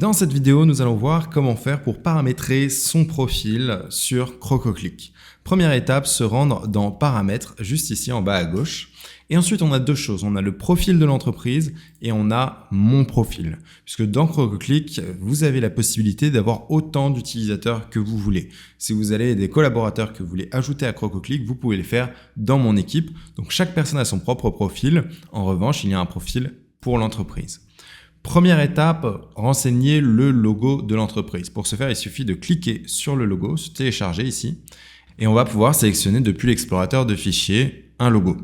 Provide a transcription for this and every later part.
Dans cette vidéo, nous allons voir comment faire pour paramétrer son profil sur Crococlic. Première étape, se rendre dans Paramètres, juste ici en bas à gauche. Et ensuite, on a deux choses. On a le profil de l'entreprise et on a mon profil. Puisque dans Crococlic, vous avez la possibilité d'avoir autant d'utilisateurs que vous voulez. Si vous avez des collaborateurs que vous voulez ajouter à Crococlic, vous pouvez les faire dans mon équipe. Donc chaque personne a son propre profil. En revanche, il y a un profil pour l'entreprise. Première étape, renseigner le logo de l'entreprise. Pour ce faire, il suffit de cliquer sur le logo, se télécharger ici, et on va pouvoir sélectionner depuis l'explorateur de fichiers un logo.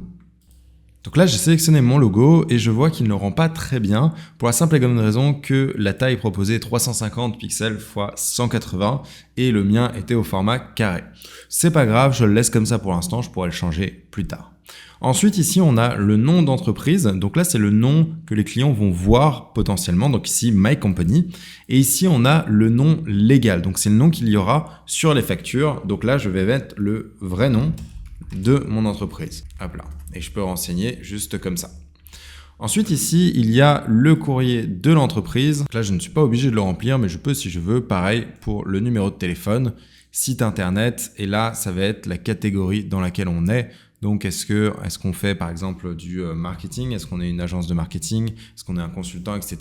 Donc là, j'ai sélectionné mon logo et je vois qu'il ne rend pas très bien pour la simple et bonne raison que la taille proposée est 350 pixels x 180 et le mien était au format carré. C'est pas grave, je le laisse comme ça pour l'instant, je pourrai le changer plus tard. Ensuite, ici, on a le nom d'entreprise. Donc là, c'est le nom que les clients vont voir potentiellement. Donc ici, My Company. Et ici, on a le nom légal. Donc c'est le nom qu'il y aura sur les factures. Donc là, je vais mettre le vrai nom de mon entreprise. Hop là. Et je peux renseigner juste comme ça. Ensuite, ici, il y a le courrier de l'entreprise. Là, je ne suis pas obligé de le remplir, mais je peux si je veux. Pareil pour le numéro de téléphone, site internet. Et là, ça va être la catégorie dans laquelle on est. Donc, est-ce qu'on fait par exemple du marketing? Est-ce qu'on est une agence de marketing? Est-ce qu'on est un consultant, etc.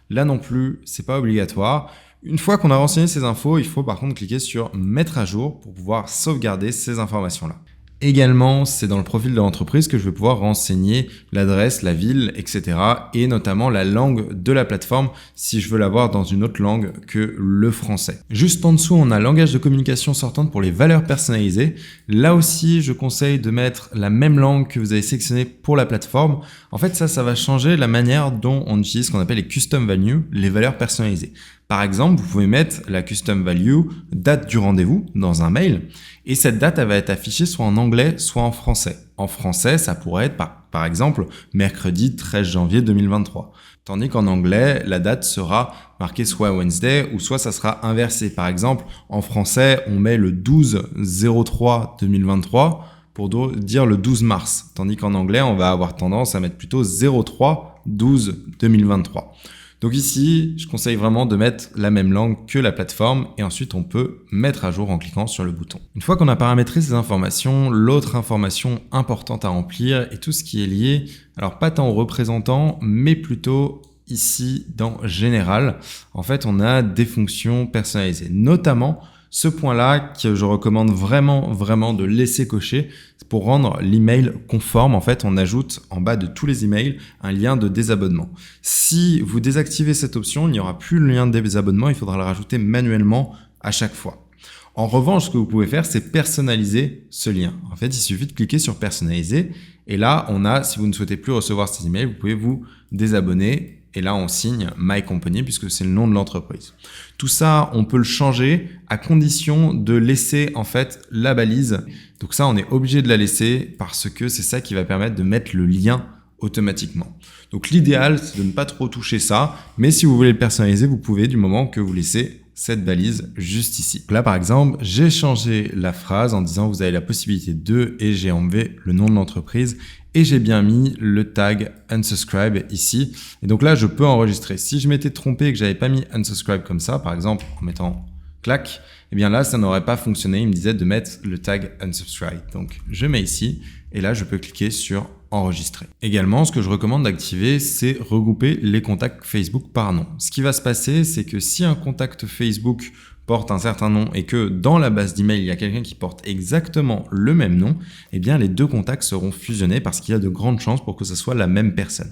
Là non plus, c'est pas obligatoire. Une fois qu'on a renseigné ces infos, il faut par contre cliquer sur mettre à jour pour pouvoir sauvegarder ces informations-là. Également, c'est dans le profil de l'entreprise que je vais pouvoir renseigner l'adresse, la ville, etc. et notamment la langue de la plateforme si je veux l'avoir dans une autre langue que le français. Juste en dessous, on a langage de communication sortante pour les valeurs personnalisées. Là aussi, je conseille de mettre la même langue que vous avez sélectionnée pour la plateforme. En fait, ça va changer la manière dont on utilise ce qu'on appelle les custom values, les valeurs personnalisées. Par exemple, vous pouvez mettre la custom value date du rendez-vous dans un mail et cette date elle va être affichée soit en anglais, soit en français. En français, ça pourrait être par exemple mercredi 13 janvier 2023. Tandis qu'en anglais, la date sera marquée soit Wednesday ou soit ça sera inversé. Par exemple, en français, on met le 12/03/2023 pour dire le 12 mars. Tandis qu'en anglais, on va avoir tendance à mettre plutôt 03/12/2023. Donc ici, je conseille vraiment de mettre la même langue que la plateforme et ensuite on peut mettre à jour en cliquant sur le bouton. Une fois qu'on a paramétré ces informations, l'autre information importante à remplir est tout ce qui est lié, alors pas tant aux représentants, mais plutôt ici dans Général. En fait, on a des fonctions personnalisées, notamment ce point-là que je recommande vraiment de laisser cocher pour rendre l'email conforme. En fait, on ajoute en bas de tous les emails un lien de désabonnement. Si vous désactivez cette option, il n'y aura plus le lien de désabonnement. Il faudra le rajouter manuellement à chaque fois. En revanche, ce que vous pouvez faire, c'est personnaliser ce lien. En fait, il suffit de cliquer sur personnaliser. Et là, si vous ne souhaitez plus recevoir ces emails, vous pouvez vous désabonner. Et là, on signe My Company puisque c'est le nom de l'entreprise. Tout ça, on peut le changer à condition de laisser en fait la balise. Donc ça, on est obligé de la laisser parce que c'est ça qui va permettre de mettre le lien automatiquement. Donc l'idéal, c'est de ne pas trop toucher ça. Mais si vous voulez le personnaliser, vous pouvez du moment que vous laissez cette balise juste ici. Là, par exemple, j'ai changé la phrase en disant vous avez la possibilité de et j'ai enlevé le nom de l'entreprise et j'ai bien mis le tag unsubscribe ici. Et donc là, je peux enregistrer. Si je m'étais trompé et que j'avais pas mis unsubscribe comme ça, par exemple, en mettant clac, eh bien là, ça n'aurait pas fonctionné. Il me disait de mettre le tag unsubscribe. Donc, je mets ici et là, je peux cliquer sur enregistrer. Également, ce que je recommande d'activer, c'est regrouper les contacts Facebook par nom. Ce qui va se passer, c'est que si un contact Facebook porte un certain nom et que dans la base d'email, il y a quelqu'un qui porte exactement le même nom, eh bien, les deux contacts seront fusionnés parce qu'il y a de grandes chances pour que ce soit la même personne.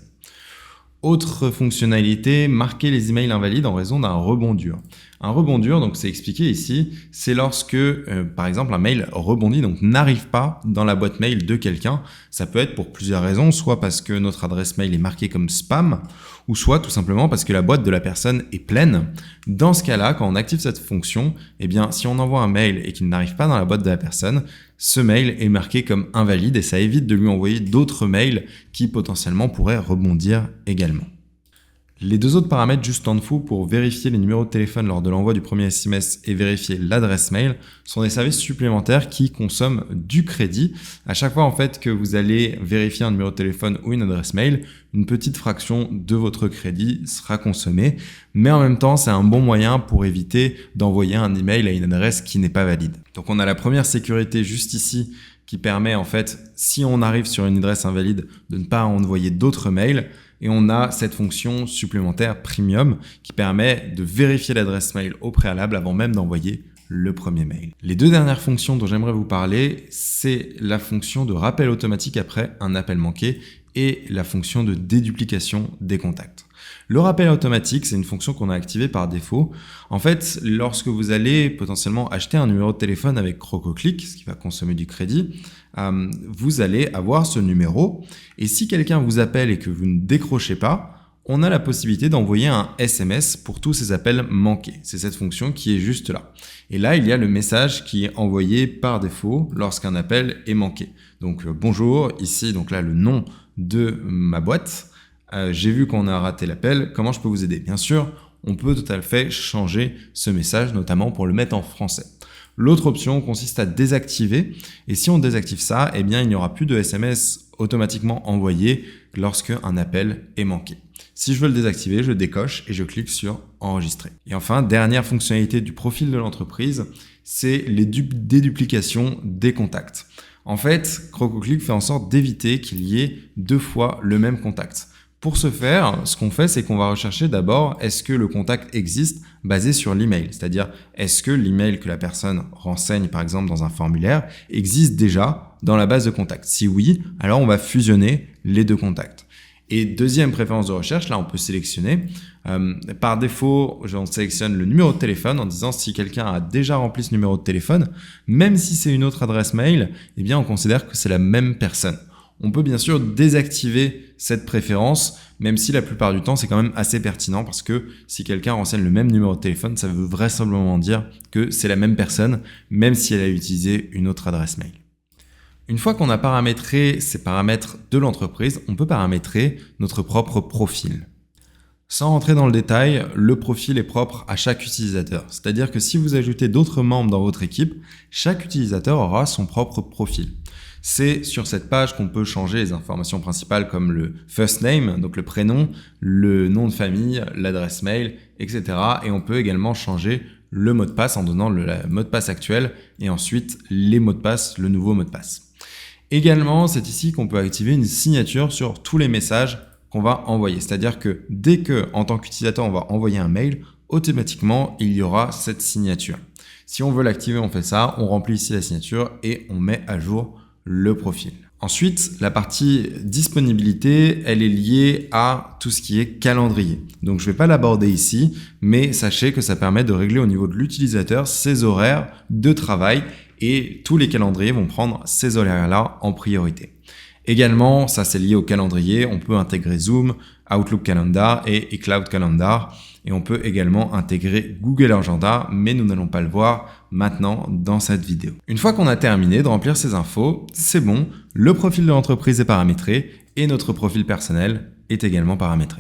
Autre fonctionnalité, marquer les emails invalides en raison d'un rebond dur. Un rebond dur, donc c'est expliqué ici, c'est lorsque, par exemple, un mail rebondit, donc n'arrive pas dans la boîte mail de quelqu'un. Ça peut être pour plusieurs raisons, soit parce que notre adresse mail est marquée comme spam, ou soit tout simplement parce que la boîte de la personne est pleine. Dans ce cas-là, quand on active cette fonction, eh bien, si on envoie un mail et qu'il n'arrive pas dans la boîte de la personne, ce mail est marqué comme invalide et ça évite de lui envoyer d'autres mails qui potentiellement pourraient rebondir également. Les deux autres paramètres juste en dessous pour vérifier les numéros de téléphone lors de l'envoi du premier SMS et vérifier l'adresse mail sont des services supplémentaires qui consomment du crédit. À chaque fois en fait que vous allez vérifier un numéro de téléphone ou une adresse mail, une petite fraction de votre crédit sera consommée. Mais en même temps, c'est un bon moyen pour éviter d'envoyer un email à une adresse qui n'est pas valide. Donc on a la première sécurité juste ici qui permet en fait, si on arrive sur une adresse invalide, de ne pas envoyer d'autres mails. Et on a cette fonction supplémentaire premium qui permet de vérifier l'adresse mail au préalable avant même d'envoyer le premier mail. Les deux dernières fonctions dont j'aimerais vous parler, c'est la fonction de rappel automatique après un appel manqué et la fonction de déduplication des contacts. Le rappel automatique, c'est une fonction qu'on a activée par défaut. En fait, lorsque vous allez potentiellement acheter un numéro de téléphone avec CrocoClick, ce qui va consommer du crédit, vous allez avoir ce numéro. Et si quelqu'un vous appelle et que vous ne décrochez pas, on a la possibilité d'envoyer un SMS pour tous ces appels manqués. C'est cette fonction qui est juste là. Et là, il y a le message qui est envoyé par défaut lorsqu'un appel est manqué. Donc, bonjour, ici, donc là, le nom de ma boîte. J'ai vu qu'on a raté l'appel, comment je peux vous aider? Bien sûr, on peut tout à fait changer ce message, notamment pour le mettre en français. L'autre option consiste à désactiver, et si on désactive ça, eh bien, il n'y aura plus de SMS automatiquement envoyé lorsque un appel est manqué. Si je veux le désactiver, je décoche et je clique sur enregistrer. Et enfin, dernière fonctionnalité du profil de l'entreprise, c'est les déduplications des contacts. En fait, CrocoClick fait en sorte d'éviter qu'il y ait deux fois le même contact. Pour ce faire, ce qu'on fait, c'est qu'on va rechercher d'abord est-ce que le contact existe basé sur l'email, c'est-à-dire est-ce que l'email que la personne renseigne par exemple dans un formulaire existe déjà dans la base de contacts. Si oui, alors on va fusionner les deux contacts. Et deuxième préférence de recherche, là on peut sélectionner. Par défaut, on sélectionne le numéro de téléphone en disant si quelqu'un a déjà rempli ce numéro de téléphone, même si c'est une autre adresse mail, eh bien on considère que c'est la même personne. On peut bien sûr désactiver cette préférence, même si la plupart du temps, c'est quand même assez pertinent parce que si quelqu'un renseigne le même numéro de téléphone, ça veut vraisemblablement dire que c'est la même personne, même si elle a utilisé une autre adresse mail. Une fois qu'on a paramétré ces paramètres de l'entreprise, on peut paramétrer notre propre profil. Sans rentrer dans le détail, le profil est propre à chaque utilisateur. C'est-à-dire que si vous ajoutez d'autres membres dans votre équipe, chaque utilisateur aura son propre profil. C'est sur cette page qu'on peut changer les informations principales comme le first name, donc le prénom, le nom de famille, l'adresse mail, etc. Et on peut également changer le mot de passe en donnant le mot de passe actuel et ensuite les mots de passe, le nouveau mot de passe. Également, c'est ici qu'on peut activer une signature sur tous les messages qu'on va envoyer. C'est-à-dire que dès que, en tant qu'utilisateur, on va envoyer un mail, automatiquement, il y aura cette signature. Si on veut l'activer, on fait ça, on remplit ici la signature et on met à jour le profil. Ensuite, la partie disponibilité, elle est liée à tout ce qui est calendrier. Donc, je ne vais pas l'aborder ici, mais sachez que ça permet de régler au niveau de l'utilisateur ses horaires de travail et tous les calendriers vont prendre ces horaires-là en priorité. Également, ça c'est lié au calendrier, on peut intégrer Zoom, Outlook Calendar et iCloud Calendar et on peut également intégrer Google Agenda, mais nous n'allons pas le voir maintenant dans cette vidéo. Une fois qu'on a terminé de remplir ces infos, c'est bon, le profil de l'entreprise est paramétré et notre profil personnel est également paramétré.